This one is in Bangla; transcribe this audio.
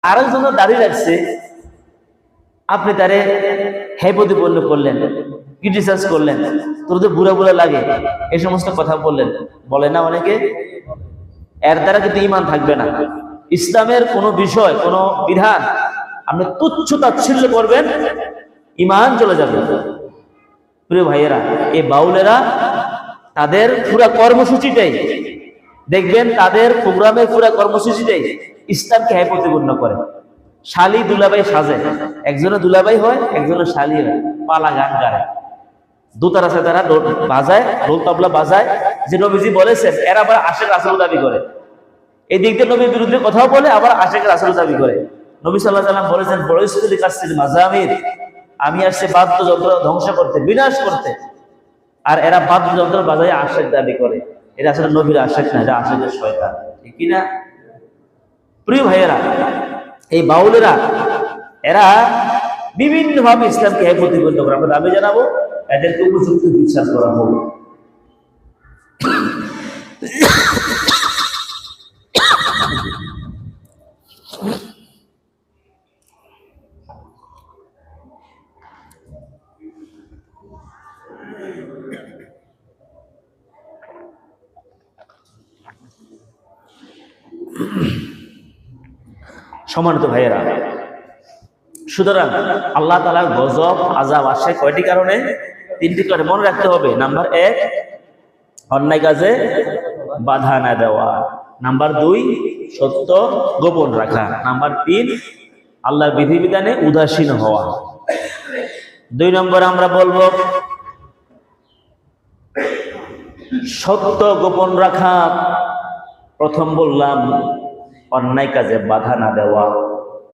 আরেকজন দাঁড়িয়ে রাখছে, আপনি তারে হ্যাঁ প্রতিপন্ন করলেন, ক্রিটিসাইজ করলেন, তোর তো বুড়া বুড়া লাগে, এই সমস্ত কথা বললেন, বলে না অনেকে। এর দ্বারা কিন্তু ঈমান থাকবে না। ইসলামের কোনো বিষয়, কোনো বিধান আপনি তুচ্ছ তাচ্ছিল্য করবেন, ঈমান চলে যাবে। প্রিয় ভাইয়েরা, এই বাউলেরা তাদের পুরা কর্মসূচিটাই দেখবেন, তাদের প্রোগ্রামের পুরা কর্মসূচিটাই ইসলামকে হ্যাঁ প্রতিপন্ন করে। শালি দুলাভাই সাজে, একজনের দুলাভাই হয়, একজনের শালি হয়, পালা গান গায়, দোতারা আছে, তারা বাজায়, ঢোল তবলা বাজায়, যে নবীজি বলেছেন। এরা আবার আশেক রাসূল দাবি করে, এই দিক দিয়ে নবীর বিরুদ্ধে কথাও বলে, আবার আশেক রাসূল দাবি করে। নবী সাল্লাল্লাহু আলাইহি ওয়াসাল্লাম বলেছেন, বড়ইসুলি কাসির মাজামির, আমি আসছে বাদ্যযন্ত্র ধ্বংস করতে, বিনাশ করতে। আর এরা বাদ্যযন্ত্র বাজায় আশেক দাবি করে। এটা আসলে নবীর আশেক না, এটা আশেকের শয়তান, ঠিক কিনা? প্রিয় ভাইয়েরা, এই বাউলেরা এরা বিভিন্ন ভাবে ইসলামকে হ্যাঁ প্রতিপন্ন করে। আমরা দাবি জানাবো এদেরকে উপযুক্ত বিচার করা হোক। সম্মানিত ভাইয়েরা, সুতরাং আল্লাহ তাআলার গজব আযাব আসে কয়টি কারণে? তিনটি কারণে মনে রাখতে হবে। নাম্বার 1, অন্যায় কাজে বাধা না দেওয়া। নাম্বার 2, সত্য গোপন রাখা। নাম্বার 3, আল্লাহর বিধিবিধানে উদাসীন হওয়া। 2 নম্বরে আমরা বলবো সত্য গোপন রাখা। প্রথম বললাম অন্যায় কাজে বাধা না দেওয়া।